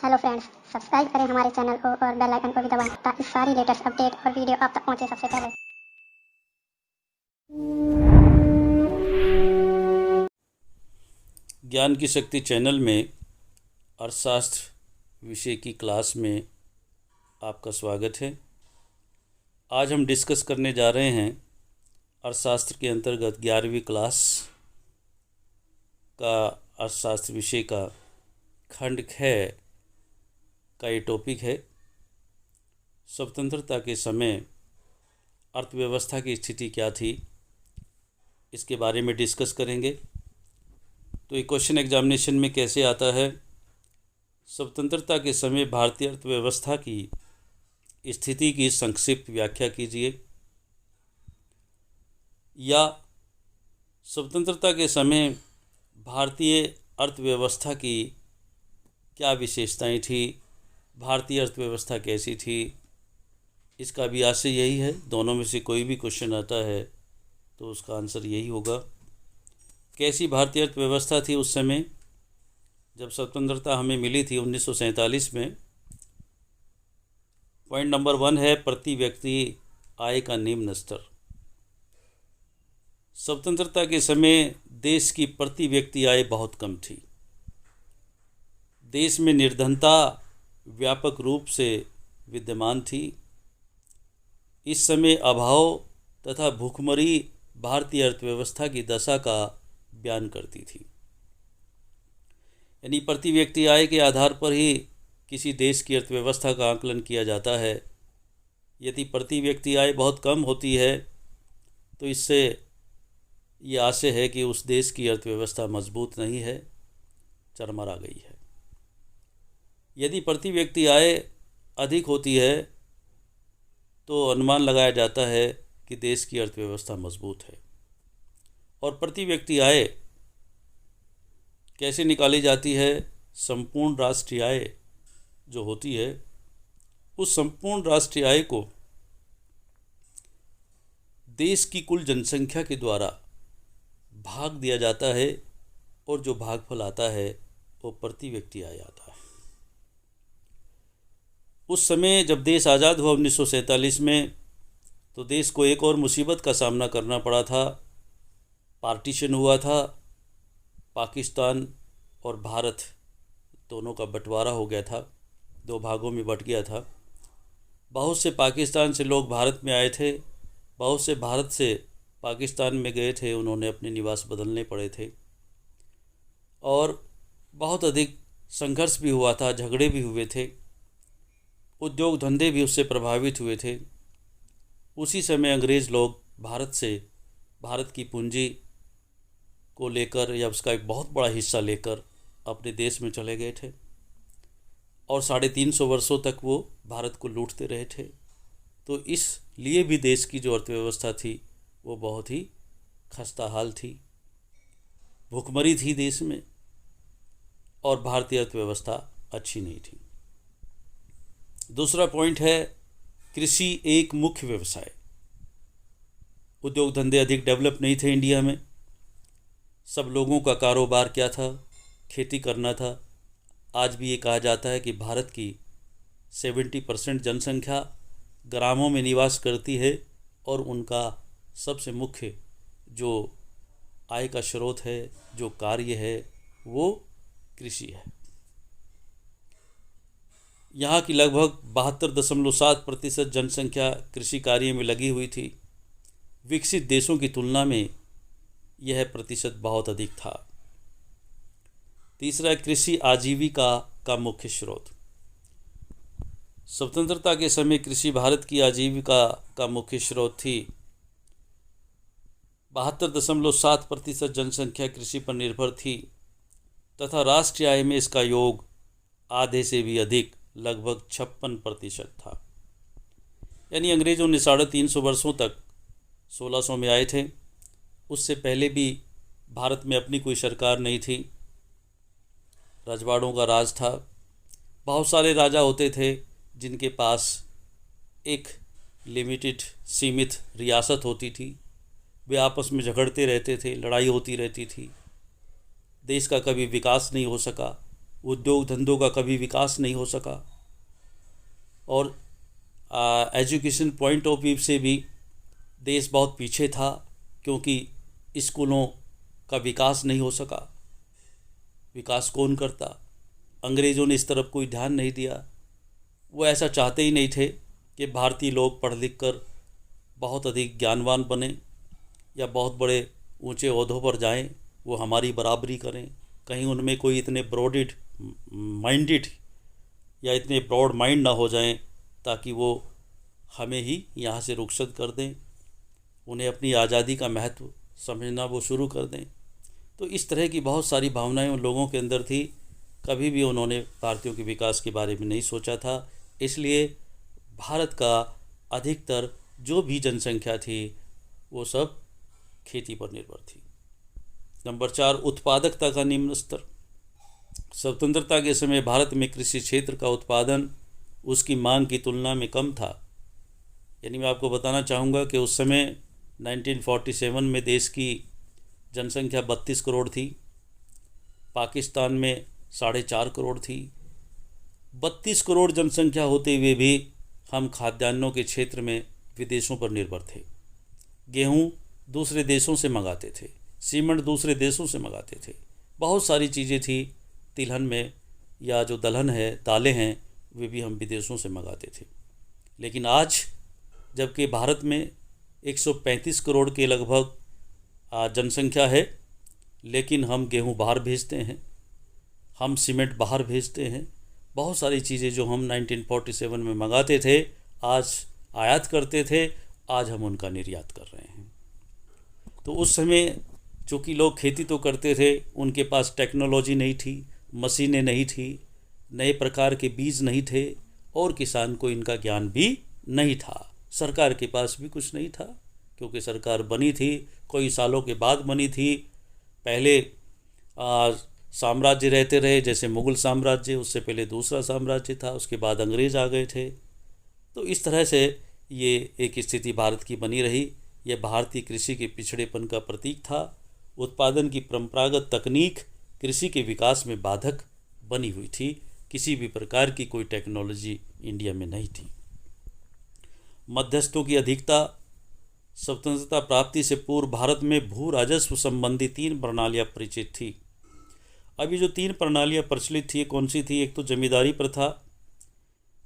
Hello friends, subscribe करें हमारे channel को और बेल आइकन को भी दबाएं ताकि सारी लेटेस्ट अपडेट और वीडियो आप तक पहुंचे सबसे पहले। ज्ञान की शक्ति चैनल में अर्थशास्त्र विषय की क्लास में आपका स्वागत है। आज हम डिस्कस करने जा रहे हैं अर्थशास्त्र के अंतर्गत 11वीं क्लास का अर्थशास्त्र विषय का खंड 6 का ये टॉपिक है। स्वतंत्रता के समय अर्थव्यवस्था की स्थिति क्या थी, इसके बारे में डिस्कस करेंगे। तो ये क्वेश्चन एग्जामिनेशन में कैसे आता है, स्वतंत्रता के समय भारतीय अर्थव्यवस्था की स्थिति की संक्षिप्त व्याख्या कीजिए, या स्वतंत्रता के समय भारतीय अर्थव्यवस्था की क्या विशेषताएं थी, भारतीय अर्थव्यवस्था कैसी थी। इसका भी आशय यही है, दोनों में से कोई भी क्वेश्चन आता है तो उसका आंसर यही होगा। कैसी भारतीय अर्थव्यवस्था थी उस समय जब स्वतंत्रता हमें मिली थी 1947 में। पॉइंट नंबर 1 है प्रति व्यक्ति आय का निम्न स्तर। स्वतंत्रता के समय देश की प्रति व्यक्ति आय बहुत कम थी। देश में निर्धनता व्यापक रूप से विद्यमान थी। इस समय अभाव तथा भूखमरी भारतीय अर्थव्यवस्था की दशा का बयान करती थी। यानी प्रति व्यक्ति आय के आधार पर ही किसी देश की अर्थव्यवस्था का आकलन किया जाता है। यदि प्रति व्यक्ति आय बहुत कम होती है तो इससे ये आशय है कि उस देश की अर्थव्यवस्था मजबूत नहीं है, चरमरा गई है। यदि प्रति व्यक्ति आय अधिक होती है तो अनुमान लगाया जाता है कि देश की अर्थव्यवस्था मजबूत है। और प्रति व्यक्ति आय कैसे निकाली जाती है? संपूर्ण राष्ट्रीय आय जो होती है, उस संपूर्ण राष्ट्रीय आय को देश की कुल जनसंख्या के द्वारा भाग दिया जाता है और जो भागफल आता है वो प्रति व्यक्ति आय आता है। उस समय जब देश आज़ाद हुआ 1947 में, तो देश को एक और मुसीबत का सामना करना पड़ा था। पार्टीशन हुआ था। पाकिस्तान और भारत दोनों का बंटवारा हो गया था, दो भागों में बंट गया था। बहुत से पाकिस्तान से लोग भारत में आए थे, बहुत से भारत से पाकिस्तान में गए थे, उन्होंने अपने निवास बदलने पड़े थे और बहुत अधिक संघर्ष भी हुआ था, झगड़े भी हुए थे, उद्योग धंधे भी उससे प्रभावित हुए थे। उसी समय अंग्रेज़ लोग भारत की पूंजी को लेकर या उसका एक बहुत बड़ा हिस्सा लेकर अपने देश में चले गए थे और 350 वर्षों तक वो भारत को लूटते रहे थे। तो इसलिए भी देश की जो अर्थव्यवस्था थी वो बहुत ही खस्ताहाल थी, भूखमरी थी देश में, और भारतीय अर्थव्यवस्था अच्छी नहीं थी। दूसरा पॉइंट है कृषि एक मुख्य व्यवसाय। उद्योग धंधे अधिक डेवलप नहीं थे इंडिया में। सब लोगों का कारोबार क्या था? खेती करना था। आज भी ये कहा जाता है कि भारत की 70% जनसंख्या ग्रामों में निवास करती है और उनका सबसे मुख्य जो आय का स्रोत है, जो कार्य है, वो कृषि है। यहाँ की लगभग 72.7% जनसंख्या कृषि कार्य में लगी हुई थी। विकसित देशों की तुलना में यह प्रतिशत बहुत अधिक था। तीसरा, कृषि आजीविका का मुख्य स्रोत। स्वतंत्रता के समय कृषि भारत की आजीविका का मुख्य स्रोत थी। 72.7% जनसंख्या कृषि पर निर्भर थी तथा राष्ट्रीय आय में इसका योग आधे से भी अधिक लगभग 56% था। यानी अंग्रेज़ों ने 350 वर्षों तक 1600 में आए थे, उससे पहले भी भारत में अपनी कोई सरकार नहीं थी, रजवाड़ों का राज था। बहुत सारे राजा होते थे जिनके पास एक लिमिटेड सीमित रियासत होती थी। वे आपस में झगड़ते रहते थे, लड़ाई होती रहती थी, देश का कभी विकास नहीं हो सका। उद्योग धंधों का कभी विकास नहीं हो सका। और एजुकेशन पॉइंट ऑफ व्यू से भी देश बहुत पीछे था, क्योंकि स्कूलों का विकास नहीं हो सका। विकास कौन करता? अंग्रेज़ों ने इस तरफ कोई ध्यान नहीं दिया। वो ऐसा चाहते ही नहीं थे कि भारतीय लोग पढ़ लिख कर बहुत अधिक ज्ञानवान बने या बहुत बड़े ऊंचे ओहदों पर जाएं, वो हमारी बराबरी करें। कहीं उनमें कोई इतने ब्रॉडेड माइंडेड या इतने ब्रॉड माइंड ना हो जाएं ताकि वो हमें ही यहाँ से रुखसत कर दें, उन्हें अपनी आज़ादी का महत्व समझना वो शुरू कर दें। तो इस तरह की बहुत सारी भावनाएं उन लोगों के अंदर थी। कभी भी उन्होंने भारतीयों के विकास के बारे में नहीं सोचा था। इसलिए भारत का अधिकतर जो भी जनसंख्या थी वो सब खेती पर निर्भर थी। नंबर 4, उत्पादकता का निम्न स्तर। स्वतंत्रता के समय भारत में कृषि क्षेत्र का उत्पादन उसकी मांग की तुलना में कम था। यानी मैं आपको बताना चाहूँगा कि उस समय 1947 में देश की जनसंख्या 32 करोड़ थी, पाकिस्तान में 4.5 करोड़ थी। 32 करोड़ जनसंख्या होते हुए भी हम खाद्यान्नों के क्षेत्र में विदेशों पर निर्भर थे। गेहूँ दूसरे देशों से मंगाते थे, सीमेंट दूसरे देशों से मंगाते थे, बहुत सारी चीज़ें थी तिलहन में, या जो दलहन है, दालें हैं, वे भी हम विदेशों से मंगाते थे। लेकिन आज जबकि भारत में 135 करोड़ के लगभग जनसंख्या है, लेकिन हम गेहूं बाहर भेजते हैं, हम सीमेंट बाहर भेजते हैं। बहुत सारी चीज़ें जो हम 1947 में मंगाते थे, आज आयात करते थे, आज हम उनका निर्यात कर रहे हैं। तो उस समय चूँकि लोग खेती तो करते थे, उनके पास टेक्नोलॉजी नहीं थी, मशीनें नहीं थी, नए प्रकार के बीज नहीं थे, और किसान को इनका ज्ञान भी नहीं था। सरकार के पास भी कुछ नहीं था, क्योंकि सरकार बनी थी कई सालों के बाद बनी थी। पहले साम्राज्य रहते रहे, जैसे मुग़ल साम्राज्य, उससे पहले दूसरा साम्राज्य था, उसके बाद अंग्रेज़ आ गए थे। तो इस तरह से ये एक स्थिति भारत की बनी रही। यह भारतीय कृषि के पिछड़ेपन का प्रतीक था। उत्पादन की परंपरागत तकनीक कृषि के विकास में बाधक बनी हुई थी। किसी भी प्रकार की कोई टेक्नोलॉजी इंडिया में नहीं थी। मध्यस्थों की अधिकता। स्वतंत्रता प्राप्ति से पूर्व भारत में भू राजस्व संबंधी 3 प्रणालियाँ परिचित थी। अभी जो 3 प्रणालियाँ प्रचलित थी, कौन सी थी? एक तो जमींदारी प्रथा।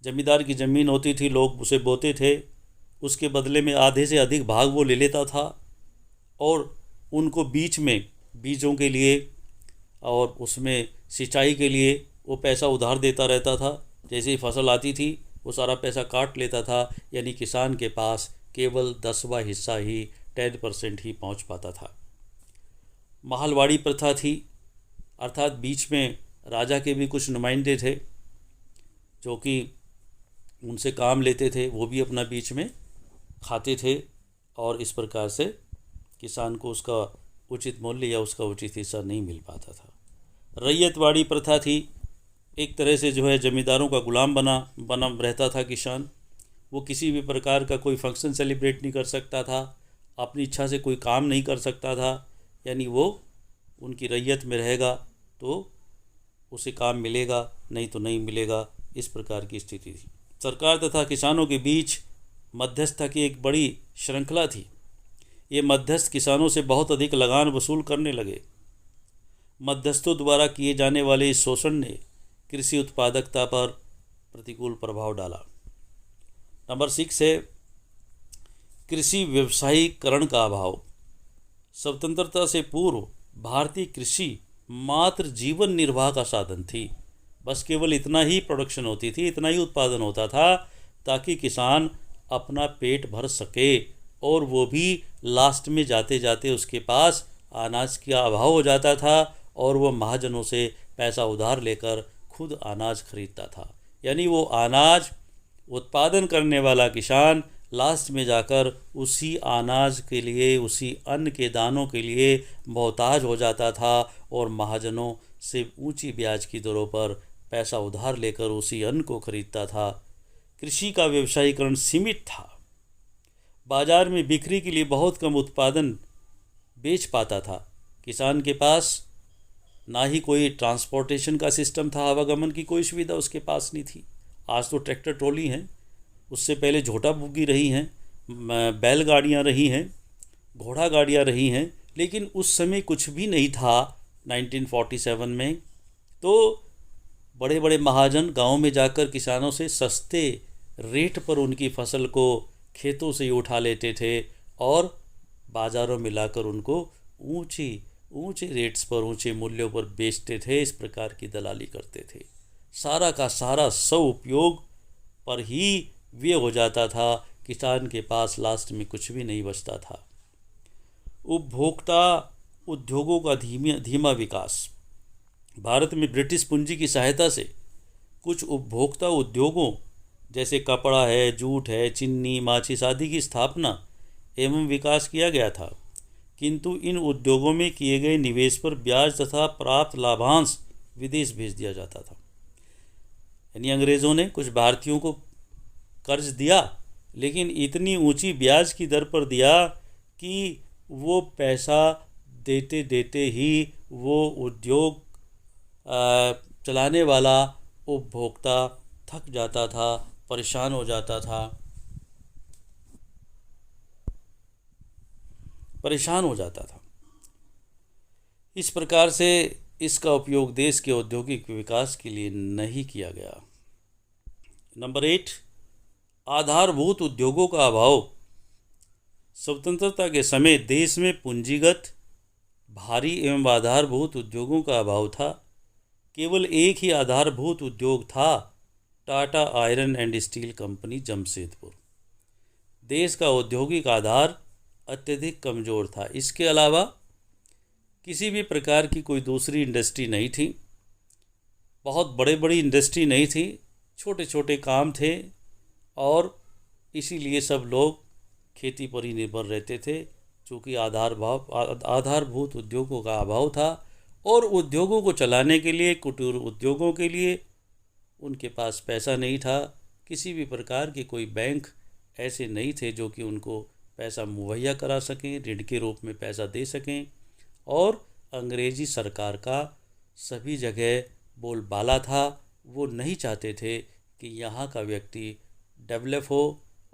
जमींदार की ज़मीन होती थी, लोग उसे बोते थे, उसके बदले में आधे से अधिक भाग वो ले लेता था, और उनको बीच में बीजों के लिए और उसमें सिंचाई के लिए वो पैसा उधार देता रहता था। जैसे ही फसल आती थी वो सारा पैसा काट लेता था, यानी किसान के पास केवल 10वां हिस्सा ही 10% ही पहुंच पाता था। महलवाड़ी प्रथा थी, अर्थात बीच में राजा के भी कुछ नुमाइंदे थे जो कि उनसे काम लेते थे, वो भी अपना बीच में खाते थे, और इस प्रकार से किसान को उसका उचित मूल्य या उसका उचित हिस्सा नहीं मिल पाता था। रैयतवाड़ी प्रथा थी, एक तरह से जो है ज़मींदारों का गुलाम बना रहता था किसान। वो किसी भी प्रकार का कोई फंक्शन सेलिब्रेट नहीं कर सकता था, अपनी इच्छा से कोई काम नहीं कर सकता था, यानी वो उनकी रैयत में रहेगा तो उसे काम मिलेगा, नहीं तो नहीं मिलेगा, इस प्रकार की स्थिति थी। सरकार तथा किसानों के बीच मध्यस्थता की एक बड़ी श्रृंखला थी। ये मध्यस्थ किसानों से बहुत अधिक लगान वसूल करने लगे। मध्यस्थों द्वारा किए जाने वाले इस शोषण ने कृषि उत्पादकता पर प्रतिकूल प्रभाव डाला। नंबर 6 है कृषि व्यवसायीकरण का अभाव। स्वतंत्रता से पूर्व भारतीय कृषि मात्र जीवन निर्वाह का साधन थी। बस केवल इतना ही प्रोडक्शन होती थी, इतना ही उत्पादन होता था ताकि किसान अपना पेट भर सके, और वो भी लास्ट में जाते जाते उसके पास अनाज का अभाव हो जाता था और वो महाजनों से पैसा उधार लेकर खुद अनाज खरीदता था। यानी वो अनाज उत्पादन करने वाला किसान लास्ट में जाकर उसी अनाज के लिए, उसी अन्न के दानों के लिए मोहताज हो जाता था और महाजनों से ऊंची ब्याज की दरों पर पैसा उधार लेकर उसी अन्न को खरीदता था। कृषि का व्यवसायीकरण सीमित था। बाजार में बिक्री के लिए बहुत कम उत्पादन बेच पाता था। किसान के पास ना ही कोई ट्रांसपोर्टेशन का सिस्टम था, आवागमन की कोई सुविधा उसके पास नहीं थी। आज तो ट्रैक्टर ट्रॉली हैं, उससे पहले झोटा बुग्गी रही हैं, बैलगाड़ियाँ रही हैं, घोड़ा गाड़ियाँ रही हैं, लेकिन उस समय कुछ भी नहीं था 1947 में। तो बड़े बड़े महाजन गांव में जाकर किसानों से सस्ते रेट पर उनकी फसल को खेतों से उठा लेते थे और बाज़ारों में लाकर उनको ऊंचे रेट्स पर, ऊंचे मूल्यों पर बेचते थे। इस प्रकार की दलाली करते थे। सारा का सारा उपयोग पर ही व्यय हो जाता था। किसान के पास लास्ट में कुछ भी नहीं बचता था। उपभोक्ता उद्योगों का धीमा विकास। भारत में ब्रिटिश पूंजी की सहायता से कुछ उपभोक्ता उद्योगों जैसे कपड़ा है, जूट है, चीनी, माचिस आदि की स्थापना एवं विकास किया गया था, किंतु इन उद्योगों में किए गए निवेश पर ब्याज तथा प्राप्त लाभांश विदेश भेज दिया जाता था। यानी अंग्रेज़ों ने कुछ भारतीयों को कर्ज दिया, लेकिन इतनी ऊंची ब्याज की दर पर दिया कि वो पैसा देते देते ही वो उद्योग चलाने वाला उपभोक्ता थक जाता था, परेशान हो जाता था। इस प्रकार से इसका उपयोग देश के औद्योगिक विकास के लिए नहीं किया गया। नंबर 8, आधारभूत उद्योगों का अभाव। स्वतंत्रता के समय देश में पूंजीगत भारी एवं आधारभूत उद्योगों का अभाव था। केवल एक ही आधारभूत उद्योग था, Tata iron and steel company Jamshedpur. देश का औद्योगिक आधार अत्यधिक कमज़ोर था। इसके अलावा किसी भी प्रकार की कोई दूसरी इंडस्ट्री नहीं थी। बहुत बड़ी इंडस्ट्री नहीं थी, छोटे छोटे काम थे और इसीलिए सब लोग खेती पर ही निर्भर रहते थे। चूँकि आधारभूत उद्योगों का अभाव था और उद्योगों को चलाने के लिए, कुटीर उद्योगों के लिए उनके पास पैसा नहीं था। किसी भी प्रकार के कोई बैंक ऐसे नहीं थे जो कि उनको पैसा मुहैया करा सकें, ऋण के रूप में पैसा दे सकें। और अंग्रेज़ी सरकार का सभी जगह बोलबाला था। वो नहीं चाहते थे कि यहाँ का व्यक्ति डेवलप हो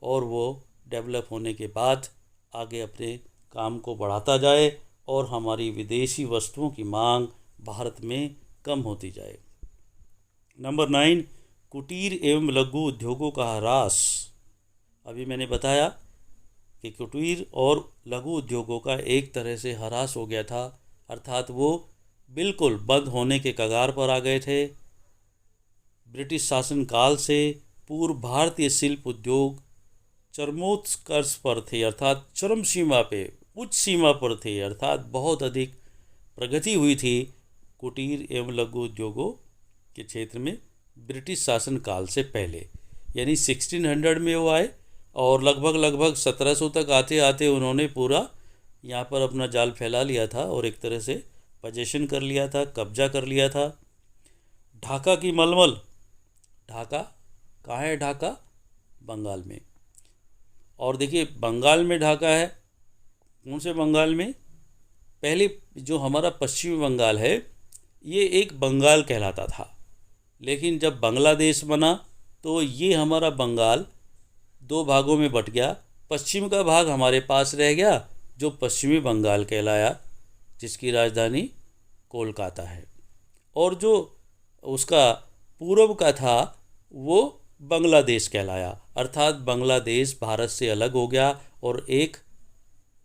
और वो डेवलप होने के बाद आगे अपने काम को बढ़ाता जाए और हमारी विदेशी वस्तुओं की मांग भारत में कम होती जाए। नंबर 9, कुटीर एवं लघु उद्योगों का ह्रास। अभी मैंने बताया कि कुटीर और लघु उद्योगों का एक तरह से ह्रास हो गया था, अर्थात वो बिल्कुल बंद होने के कगार पर आ गए थे। ब्रिटिश शासन काल से पूर्व भारतीय शिल्प उद्योग चरमोत्कर्ष पर थे, अर्थात चरम सीमा पे, उच्च सीमा पर थे, अर्थात बहुत अधिक प्रगति हुई थी कुटीर एवं लघु उद्योगों के क्षेत्र में ब्रिटिश शासन काल से पहले। यानी 1600 में वो आए और लगभग 1700 तक आते आते उन्होंने पूरा यहाँ पर अपना जाल फैला लिया था और एक तरह से पोजीशन कर लिया था, कब्जा कर लिया था। ढाका की मलमल। ढाका कहाँ है? ढाका बंगाल में। और देखिए बंगाल में ढाका है। कौन से बंगाल में? पहले जो हमारा पश्चिमी बंगाल है ये एक बंगाल कहलाता था, लेकिन जब बांग्लादेश बना तो ये हमारा बंगाल दो भागों में बट गया। पश्चिम का भाग हमारे पास रह गया जो पश्चिमी बंगाल कहलाया, जिसकी राजधानी कोलकाता है, और जो उसका पूर्व का था वो बांग्लादेश कहलाया, अर्थात बांग्लादेश भारत से अलग हो गया और एक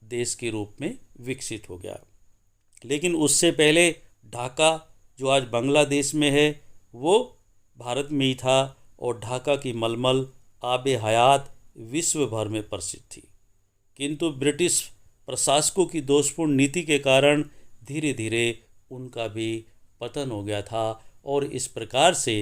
देश के रूप में विकसित हो गया। लेकिन उससे पहले ढाका जो आज बांग्लादेश में है वो भारत में ही था और ढाका की मलमल आबे हयात विश्व भर में प्रसिद्ध थी। किंतु ब्रिटिश प्रशासकों की दोषपूर्ण नीति के कारण धीरे धीरे उनका भी पतन हो गया था और इस प्रकार से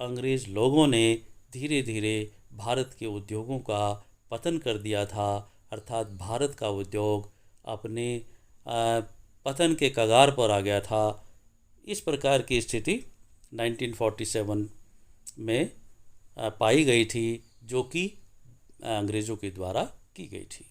अंग्रेज़ लोगों ने धीरे धीरे भारत के उद्योगों का पतन कर दिया था, अर्थात भारत का उद्योग अपने पतन के कगार पर आ गया था। इस प्रकार की स्थिति 1947 में पाई गई थी जो कि अंग्रेज़ों के द्वारा की गई थी।